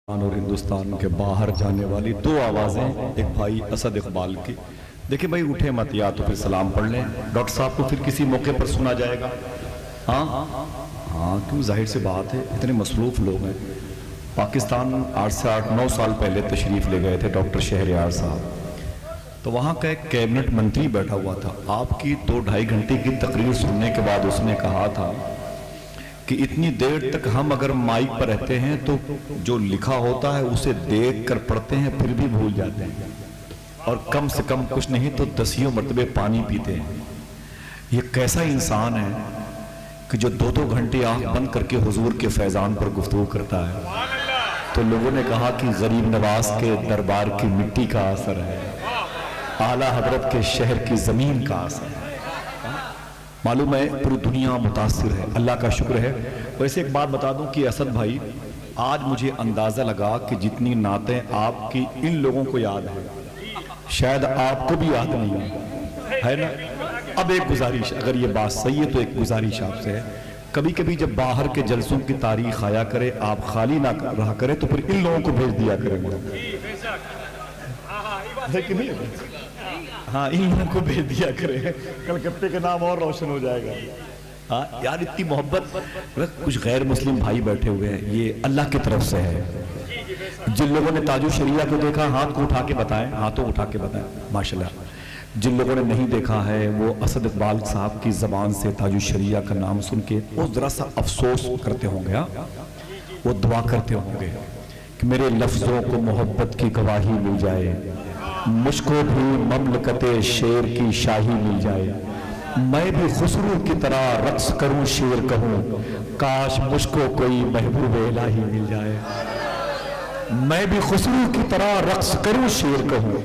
اور ہندوستان کے باہر جانے والی دو آوازیں، ایک بھائی اسد اقبال کی. دیکھیں بھائی اٹھے مت، یا تو پھر سلام پڑھ لیں، ڈاکٹر صاحب کو پھر کسی موقع پر سنا جائے گا. ہاں کیوں، ظاہر سی بات ہے، اتنے مصروف لوگ ہیں. پاکستان 8 سال پہلے تشریف لے گئے تھے ڈاکٹر شہریار صاحب، تو وہاں کا ایک کیبنٹ منتری بیٹھا ہوا تھا. آپ کی 2-2.5 گھنٹے کی تقریر سننے کے بعد اس نے کہا تھا کہ اتنی دیر تک ہم اگر مائک پر رہتے ہیں تو جو لکھا ہوتا ہے اسے دیکھ کر پڑھتے ہیں پھر بھی بھول جاتے ہیں، اور کم سے کم کچھ نہیں تو 10 مرتبے پانی پیتے ہیں. یہ کیسا انسان ہے کہ جو 2 گھنٹے آنکھ بند کر کے حضور کے فیضان پر گفتگو کرتا ہے. تو لوگوں نے کہا کہ غریب نواز کے دربار کی مٹی کا اثر ہے، اعلیٰ حضرت کے شہر کی زمین کا اثر ہے. معلوم ہے پوری دنیا متاثر ہے، اللہ کا شکر ہے. ویسے ایک بات بتا دوں کہ اسد بھائی، آج مجھے اندازہ لگا کہ جتنی نعتیں آپ کی ان لوگوں کو یاد ہے شاید آپ کو بھی یاد نہیں ہے نا. اب ایک گزارش، اگر یہ بات صحیح ہے تو ایک گزارش آپ سے ہے، کبھی کبھی جب باہر کے جلسوں کی تاریخ آیا کرے، آپ خالی نہ رہا کرے تو پھر ان لوگوں کو بھیج دیا کریں گے. ہاں ان لوگوں کو بھیج دیا کریں، کلکتے کا نام اور روشن ہو جائے گا. ہاں یار اتنی محبت. کچھ غیر مسلم بھائی بیٹھے ہوئے ہیں، یہ اللہ کی طرف سے ہے. جن لوگوں نے تاج الشریعہ کو دیکھا ہاتھ کو اٹھا کے بتائیں، ہاتھوں اٹھا کے بتائیں ماشاءاللہ. جن لوگوں نے نہیں دیکھا ہے وہ اسد اقبال صاحب کی زبان سے تاج الشریعہ کا نام سن کے وہ ذرا سا افسوس کرتے ہوں گے، وہ دعا کرتے ہوں گے کہ میرے لفظوں کو محبت کی گواہی مل جائے، مجھ کو بھی مملکت شیر کی شاہی مل جائے، میں بھی خسرو کی طرح رقص کروں شیر کہوں، کاش مجھ کو کوئی محبوب الہی مل جائے. میں بھی خسرو کی طرح رقص کروں شیر کہوں،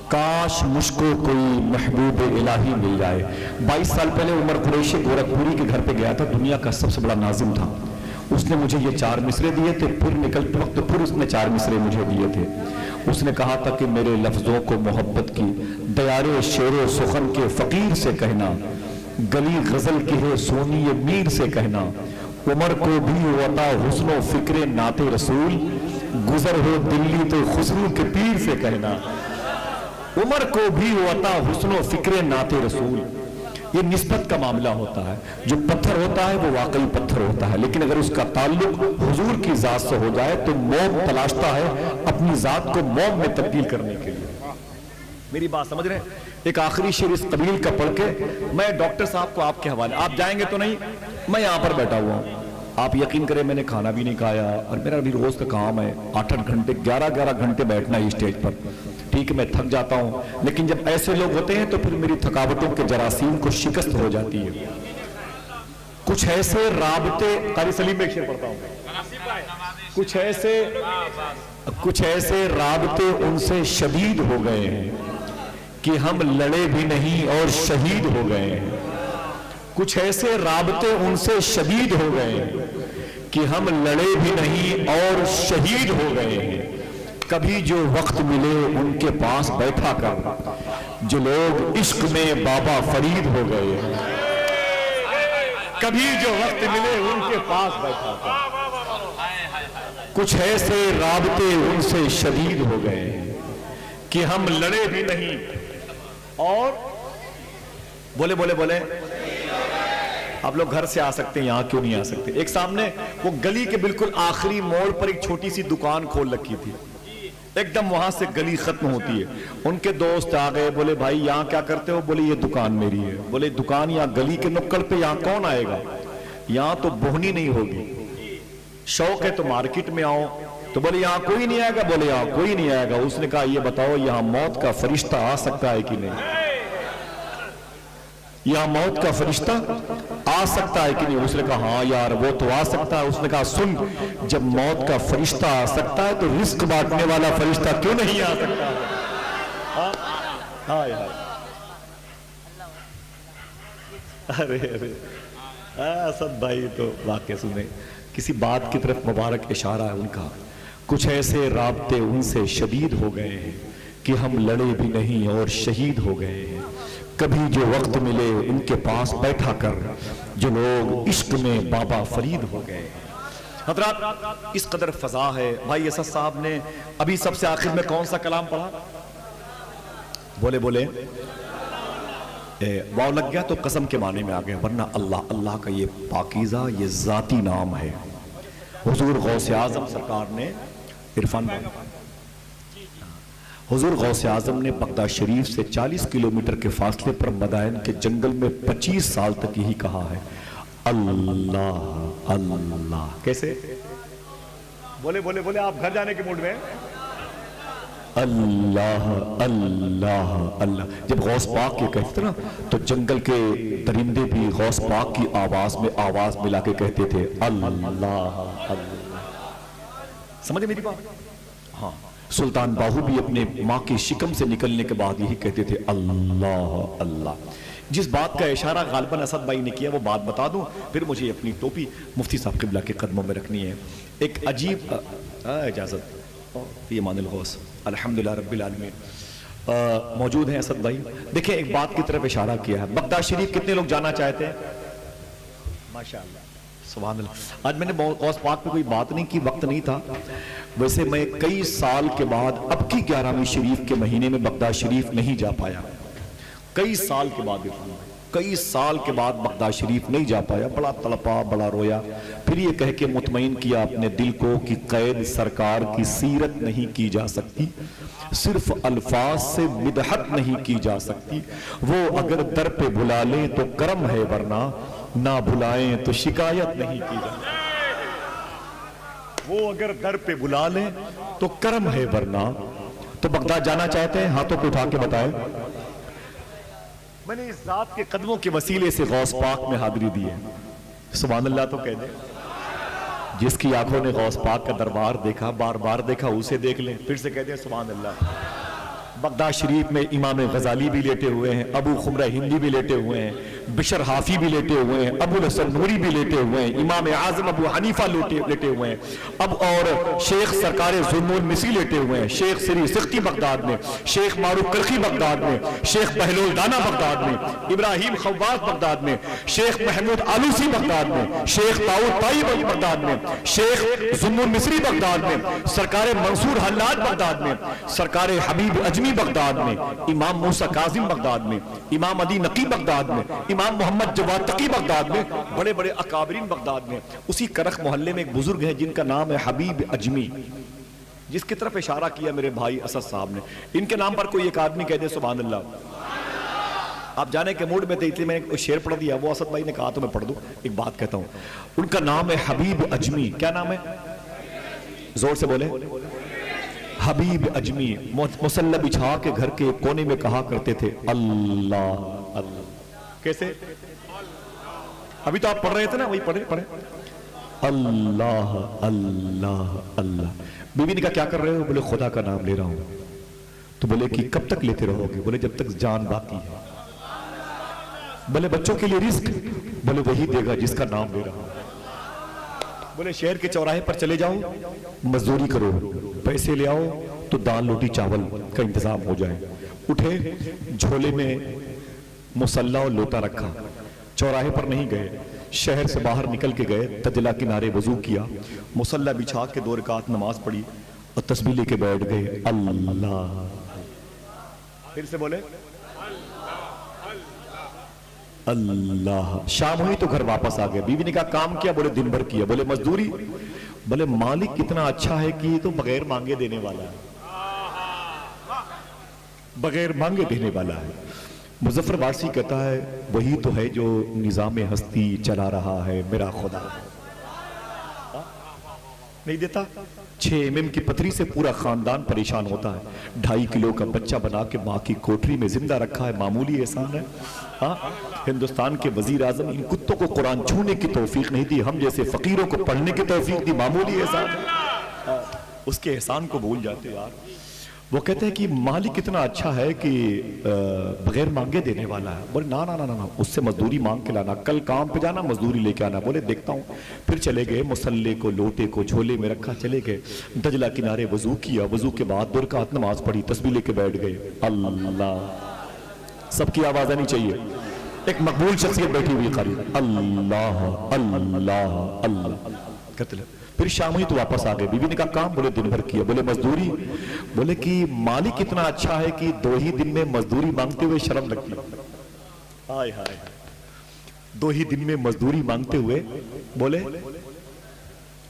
کاش مجھ کو کوئی محبوب الہی مل جائے. 22 سال پہلے عمر قریشی گورکھپوری کے گھر پہ گیا تھا، دنیا کا سب سے بڑا ناظم تھا. اس نے مجھے یہ 4 مصرے دیے تھے، پھر نکلتے وقت پھر اس نے 4 مصرے مجھے دیے تھے. اس نے کہا تھا کہ میرے لفظوں کو محبت کی دیار شیر و سخن کے فقیر سے کہنا، گلی غزل کی ہے سونی میر سے کہنا، عمر کو بھی عطا حسن و فکر نعت رسول، گزر ہو دلی تو خسرو کے پیر سے کہنا. عمر کو بھی عطا حسن و فکر نعت رسول. یہ نسبت کا معاملہ ہوتا ہے، جو پتھر ہوتا ہے وہ واقعی پتھر ہوتا ہے، لیکن اگر اس کا تعلق حضور کی ذات سے ہو جائے تو موم تلاشتا ہے اپنی ذات کو موم میں تبدیل کرنے کے لیے. میری بات سمجھ رہے ہیں؟ ایک آخری شعر اس قبیل کا پڑھ کے میں ڈاکٹر صاحب کو آپ کے حوالے، آپ جائیں گے تو نہیں، میں یہاں پر بیٹھا ہوا ہوں. آپ یقین کریں میں نے کھانا بھی نہیں کھایا، اور میرا بھی روز کا کام ہے 8-8 گھنٹے 11 گھنٹے بیٹھنا ہے اسٹیج پر. ٹھیک ہے میں تھک جاتا ہوں، لیکن جب ایسے لوگ ہوتے ہیں تو پھر میری تھکاوٹوں کے جراثیم کو شکست ہو جاتی ہے. کچھ ایسے رابطے، قاری سلیم میں ایک شعر پڑھتا ہوں، کچھ ایسے رابطے ان سے شدید ہو گئے ہیں کہ ہم لڑے بھی نہیں اور شہید ہو گئے ہیں. کچھ ایسے رابطے ان سے شدید ہو گئے ہیں کہ ہم لڑے بھی نہیں اور شہید ہو گئے ہیں. کبھی جو وقت ملے ان کے پاس بیٹھا کر، جو لوگ عشق میں بابا فرید ہو گئے ہیں. کبھی جو وقت ملے ان کے پاس بیٹھا کر، کچھ ایسے رابطے ان سے شدید ہو گئے ہیں کہ ہم لڑے بھی نہیں اور بولے آپ لوگ گھر سے آ سکتے ہیں، یہاں کیوں نہیں آ سکتے؟ ایک سامنے وہ گلی کے بالکل آخری موڑ پر ایک چھوٹی سی دکان کھول رکھی تھی، ایک دم وہاں سے گلی ختم ہوتی ہے. ان کے دوست آ گئے، بولے بھائی یہاں کیا کرتے ہو؟ بولے یہ دکان میری ہے. بولے دکان یہاں گلی کے نکڑ پہ، یہاں کون آئے گا؟ یہاں تو بوہنی نہیں ہوگی، شوق ہے تو مارکیٹ میں آؤ. تو بولے یہاں کوئی نہیں آئے گا؟ بولے یہاں کوئی نہیں آئے گا. اس نے کہا یہ بتاؤ یہاں موت کا فرشتہ آ سکتا ہے کہ نہیں؟ یہاں موت کا فرشتہ آ سکتا ہے کہ نہیں؟ اس نے کہا ہاں یار وہ تو آ سکتا ہے. اس نے کہا سن، جب موت کا فرشتہ آ سکتا ہے تو رزق بانٹنے والا فرشتہ کیوں نہیں آ سکتا؟ ارے اسد بھائی تو واقع سنیں، کسی بات کی طرف مبارک اشارہ ہے ان کا. کچھ ایسے رابطے ان سے شدید ہو گئے ہیں کہ ہم لڑے بھی نہیں اور شہید ہو گئے ہیں. کبھی جو وقت ملے ان کے پاس بیٹھا کر، جو لوگ عشق میں بابا فرید ہو گئے. حضرات اس قدر فضا ہے. بھائی اسد صاحب نے ابھی سب سے آخر میں کون سا کلام پڑھا؟ بولے واو لگ گیا تو قسم کے معنی میں آ گیا، ورنہ اللہ اللہ کا یہ پاکیزہ یہ ذاتی نام ہے. حضور غوث اعظم سرکار نے عرفان حضور غوث اعظم نے بغداد شریف سے 40 کلومیٹر کے فاصلے پر مدائن کے جنگل میں 25 سال تک یہی کہا ہے، اللہ اللہ. کیسے؟ بولے آپ گھر جانے کے موڈ میں اللہ اللہ اللہ. جب غوث پاک یہ کہتے تھے نا تو جنگل کے درندے بھی غوث پاک کی آواز میں آواز ملا کے کہتے تھے اللہ اللہ. سمجھے میری بات؟ ہاں. سلطان باہو بھی اپنے ماں کی شکم سے نکلنے کے بعد یہی کہتے تھے اللہ اللہ. جس بات کا اشارہ غالباً اسد بھائی نے کیا وہ بات بتا دوں، پھر مجھے اپنی ٹوپی مفتی صاحب قبلہ کے قدموں میں رکھنی ہے. ایک عجیب اجازت فی امان الغوث الحمدللہ رب العالمین موجود ہیں اسد بھائی. دیکھیں ایک بات کی طرف اشارہ کیا ہے. بغداد شریف کتنے لوگ جانا چاہتے ہیں؟ ماشاءاللہ سبحان اللہ. آج میں نے غوث پاک پہ کوئی بات نہیں کی، وقت نہیں تھا. ویسے میں کئی سال کے بعد اب کی 11ویں شریف کے مہینے میں بغداد شریف نہیں جا پایا. کئی سال کے بعد بغداد شریف نہیں جا پایا. بڑا تڑپا، بڑا رویا. پھر یہ کہہ کے مطمئن کیا اپنے دل کو کہ قید سرکار کی سیرت نہیں کی جا سکتی، صرف الفاظ سے مدحت نہیں کی جا سکتی. وہ اگر در پہ بلا لیں تو کرم ہے، ورنہ نہ بلائیں تو شکایت نہیں کی جا سکتی. وہ اگر در پہ بلا لیں تو کرم ہے، ورنہ. تو بغداد جانا چاہتے ہیں؟ ہاتھوں کو اٹھا کے بتائیں. میں نے اس ذات کے قدموں کے وسیلے سے غوث پاک میں حاضری دی ہے. سبحان اللہ تو کہہ دیں. جس کی آنکھوں نے غوث پاک کا دربار دیکھا، بار بار دیکھا، اسے دیکھ لیں. پھر سے کہہ دیں سبحان اللہ. بغداد شریف میں امام غزالی بھی لیٹے ہوئے ہیں، ابو خمرہ ہندی بھی لیٹے ہوئے ہیں، بشر حافی بھی لیٹے ہوئے ہیں، ابو الحسن نوری بھی لیٹے ہوئے ہیں، امام اعظم ابو حنیفہ لیٹے ہوئے ہیں، اب اور شیخ سرکار ذوالنور مصری لیٹے ہوئے ہیں، شیخ سری سختی بغداد میں، شیخ معروف کرخی بغداد میں، شیخ بہلول دانا بغداد میں، ابراہیم خواص بغداد میں، شیخ محمود آلوسی بغداد میں، شیخ داؤد طائی بغداد میں، شیخ ذوالنور مصری بغداد میں، سرکار منصور حلاد بغداد میں، سرکار حبیب اجمی بغداد میں، امام موسیٰ کاظم بغداد میں، امام علی نقی بغداد میں، امام محمد جواد تقی بغداد میں، بڑے بڑے اکابرین بغداد میں. اسی کرخ محلے میں ایک بزرگ ہیں جن کا نام ہے حبیب اجمی، جس کی طرف اشارہ کیا میرے بھائی اسد صاحب نے. ان کے نام پر کوئی ایک آدمی کہہ دے سبحان اللہ. آپ جانے کے موڈ میں تھے اس لیے میں نے شعر پڑھ دیا، وہ اسد بھائی نے کہا تو میں پڑھ دوں. ایک بات کہتا ہوں، ان کا نام ہے حبیب اجمی. کیا نام ہے؟ زور سے بولے. حبیب اجمی مسلح بچھا کے گھر کے کونے میں کہا کرتے تھے اللہ اللہ. کیسے؟ ابھی تو آپ پڑھ رہے تھے نا، وہی پڑھے اللہ اللہ اللہ. بیوی نے کہا کیا کر رہے ہو؟ بولے خدا کا نام لے رہا ہوں. تو بولے کہ کب تک لیتے رہو گے؟ بولے جب تک جان باقی ہے. بولے بچوں کے لیے رزق؟ بولے وہی دے گا جس کا نام لے رہا ہوں. بولے شہر کے چوراہے پر چلے جاؤ، مزدوری کرو، پیسے لے آؤ تو دال روٹی چاول کا انتظام ہو جائے. اٹھے، جھولے میں مصلی اور لوٹا رکھا، چوراہے پر نہیں گئے، شہر سے باہر نکل کے گئے، تجلا کنارے وضو کیا، مصلی بچھا کے 2 رکعت نماز پڑھی اور تسبیح لے کے بیٹھ گئے اللہ. پھر سے بولے اللہ. شام ہوئی تو گھر واپس آ گئے. بیوی نے کہا کام کیا؟ بولے دن بھر کیا. بولے مزدوری؟ بولے مالک کتنا اچھا ہے کہ یہ تو بغیر مانگے دینے والا ہے، بغیر مانگے دینے والا ہے. مظفر بارسی کہتا ہے وہی تو ہے جو نظام ہستی چلا رہا ہے میرا خدا. نہیں دیتا؟ 6 mm کی پتھری سے پورا خاندان پریشان ہوتا ہے. 2.5 کلو کا بچہ بنا کے ماں کی کوٹری میں زندہ رکھا ہے، معمولی احسان ہے؟ ہندوستان کے وزیر اعظم ان کتوں کو قرآن چھونے کی توفیق نہیں دی، ہم جیسے فقیروں کو پڑھنے کی توفیق دی، معمولی احسان ہے؟ اس کے احسان کو بھول جاتے یار. وہ کہتے ہیں کہ مالک اتنا اچھا ہے کہ بغیر مانگے دینے والا ہے. بولے نا نا نا نا، اس سے مزدوری مانگ کے لانا، کل کام پہ جانا مزدوری لے کے آنا. بولے دیکھتا ہوں. پھر چلے گئے، مسلح کو لوٹے کو جھولے میں رکھا، چلے گئے دجلہ کنارے وضو کیا، وضو کے بعد 2 رکعت نماز پڑھی، تسبیح لے کے بیٹھ گئے اللہ. سب کی آواز آنی چاہیے. ایک مقبول شخصیت بیٹھی ہوئی قریب اللہ اللہ اللہ. پھر شام ہوئی تو واپس آ گئے. بیوی نے کہا کام؟ بولے دن بھر کیا. بولے مزدوری؟ بولے کہ مالک اتنا اچھا ہے کہ 2 ہی دن میں مزدوری مانگتے ہوئے شرم لگتی. ہائے ہائے، 2 ہی دن میں مزدوری مانگتے ہوئے بولے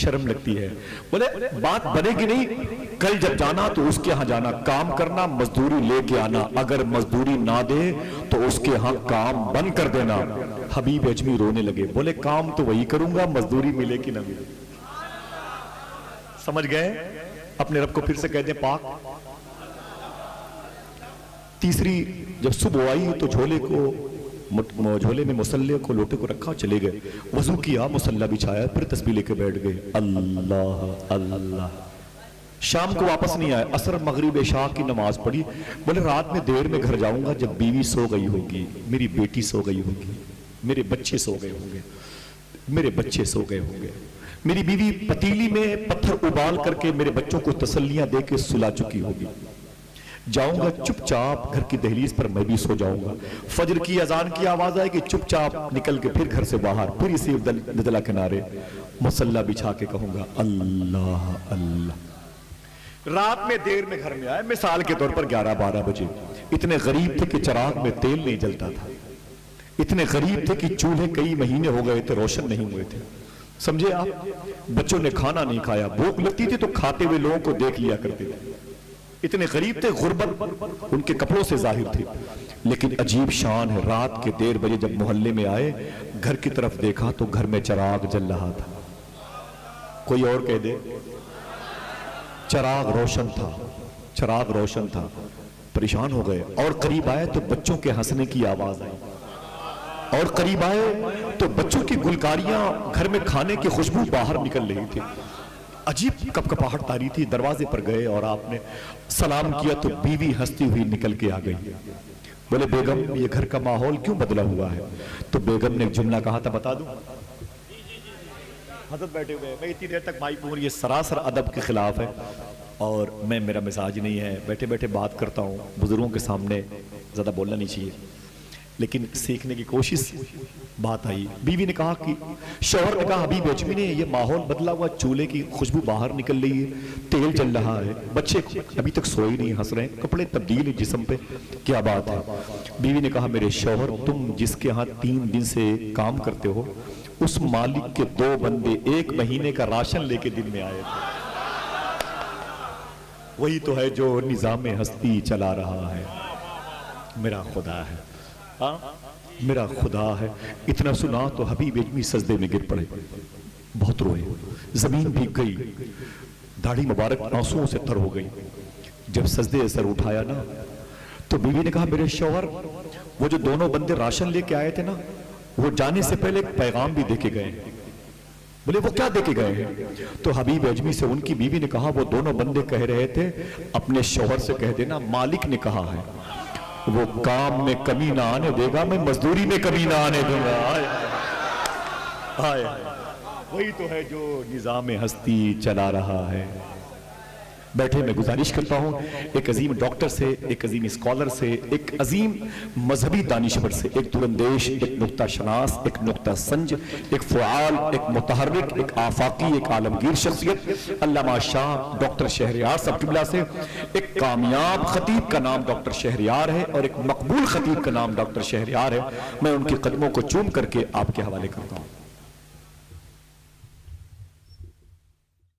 شرم لگتی ہے. بولے بات بنے گی نہیں، کل جب جانا تو اس کے ہاں جانا، کام کرنا، مزدوری لے کے آنا، اگر مزدوری نہ دے تو اس کے ہاں کام بند کر دینا. حبیب اجمی رونے لگے. بولے کام تو وہی کروں گا، مزدوری ملے کہ نہ ملے. سمجھ گئے؟ اپنے رب کو پھر سے کہہ دیں پاک. تیسری جب صبح آئی تو جھولے میں مصلے کو، لوٹے کو رکھا، چلے گئے. وضو کیا، مصلہ بچھایا، پھر تسبیح لے کے بیٹھ گئے. اللہ اللہ. شام کو واپس نہیں آئے. عصر مغرب عشاء کی نماز پڑھی. بولے رات میں دیر میں گھر جاؤں گا جب بیوی سو گئی ہوگی، میری بیٹی سو گئی ہوگی، میرے بچے سو گئے ہوں گے، میرے بچے سو گئے ہوں گے. میری بیوی پتیلی میں پتھر ابال کر کے میرے بچوں کو تسلیاں دے کے سلا چکی ہوگی. جاؤں گا چپ چاپ گھر کی دہلیز پر، میں بھی سو جاؤں گا. فجر کی اذان کی آواز آئے کہ چپ چاپ نکل کے پھر گھر سے باہر، پھر اسی ندلہ کنارے مصلہ بچھا کے کہوں گا اللہ اللہ. رات میں دیر میں گھر میں آئے، مثال کے طور پر 11-12 بجے. اتنے غریب تھے کہ چراغ میں تیل نہیں جلتا تھا. اتنے غریب تھے کہ چولہے کئی مہینے ہو گئے تھے، روشن نہیں ہوئے تھے. سمجھے آپ؟ بچوں نے کھانا نہیں کھایا، بھوک لگتی تھی تو کھاتے ہوئے لوگوں کو دیکھ لیا کرتے تھے. اتنے غریب تھے، غربت ان کے کپڑوں سے ظاہر تھی. لیکن عجیب شان ہے، رات کے 1:30 بجے جب محلے میں آئے، گھر کی طرف دیکھا تو گھر میں چراغ جل رہا تھا. کوئی اور کہہ دے چراغ روشن تھا، چراغ روشن تھا. پریشان ہو گئے اور قریب آئے تو بچوں کے ہنسنے کی آواز آئی. اور قریب آئے تو بچوں کی گلکاریاں، گھر میں کھانے کی خوشبو باہر نکل رہی تھی. عجیب کپکپاہٹ تاری تھی. دروازے پر گئے اور آپ نے سلام کیا تو بیوی ہنستی ہوئی نکل کے آ گئی. بولے بیگم یہ گھر کا ماحول کیوں بدلا ہوا ہے؟ تو بیگم نے ایک جملہ کہا تھا، بتا دوں؟ حضرت بیٹھے ہوئے، میں اتنی دیر تک مائک پور، یہ سراسر ادب کے خلاف ہے اور میرا مزاج نہیں ہے بیٹھے بیٹھے بات کرتا ہوں. بزرگوں کے سامنے زیادہ بولنا نہیں چاہیے، لیکن سیکھنے کی کوشش. بات آئی، بیوی نے کہا کہ شوہر نے کہا حبیب اجمی نے یہ ماحول بدلا ہوا، چولہے کی خوشبو باہر نکل رہی ہے، تیل چل رہا ہے، بچے ابھی تک سوئے نہیں، ہنس رہے ہیں، کپڑے تبدیل ہیں جسم پہ، کیا بات ہے؟ بیوی نے کہا میرے شوہر، تم جس کے ہاں 3 دن سے کام کرتے ہو، اس مالک کے 2 بندے 1 مہینے کا راشن لے کے دن میں آئے تھے. وہی تو ہے جو نظام ہستی چلا رہا ہے. میرا خدا ہے، ہاں میرا خدا ہے. اتنا سنا تو حبیب اجمی سجدے میں گر پڑے، بہت روئے، زمین بھیگ گئی، داڑھی مبارک آنسوؤں سے تر ہو گئی. جب سجدے سر اٹھایا نا تو بیوی نے کہا میرے شوہر، وہ جو 2 بندے راشن لے کے آئے تھے نا، وہ جانے سے پہلے ایک پیغام بھی دے کے گئے ہیں. بولے وہ کیا دے کے گئے ہیں؟ تو حبیب اجمی سے ان کی بیوی نے کہا وہ 2 بندے کہہ رہے تھے اپنے شوہر سے کہہ دینا مالک نے کہا ہے وہ کام میں کمی نہ آنے دے گا، میں مزدوری میں کمی نہ آنے دوں گا. وہی تو ہے جو نظام ہستی چلا رہا ہے. بیٹھے میں گزارش کرتا ہوں ایک عظیم ڈاکٹر سے، ایک عظیم اسکالر سے، ایک عظیم مذہبی دانشور سے، ایک دورندیش، ایک نقطہ شناس، ایک نقطہ سنج، ایک فعال، ایک متحرک، ایک آفاقی، ایک عالمگیر شخصیت علامہ شاہ ڈاکٹر شہریار صاحب قبلہ سے. ایک کامیاب خطیب کا نام ڈاکٹر شہریار ہے اور ایک مقبول خطیب کا نام ڈاکٹر شہریار ہے. میں ان کے قدموں کو چوم کر کے آپ کے حوالے کرتا ہوں.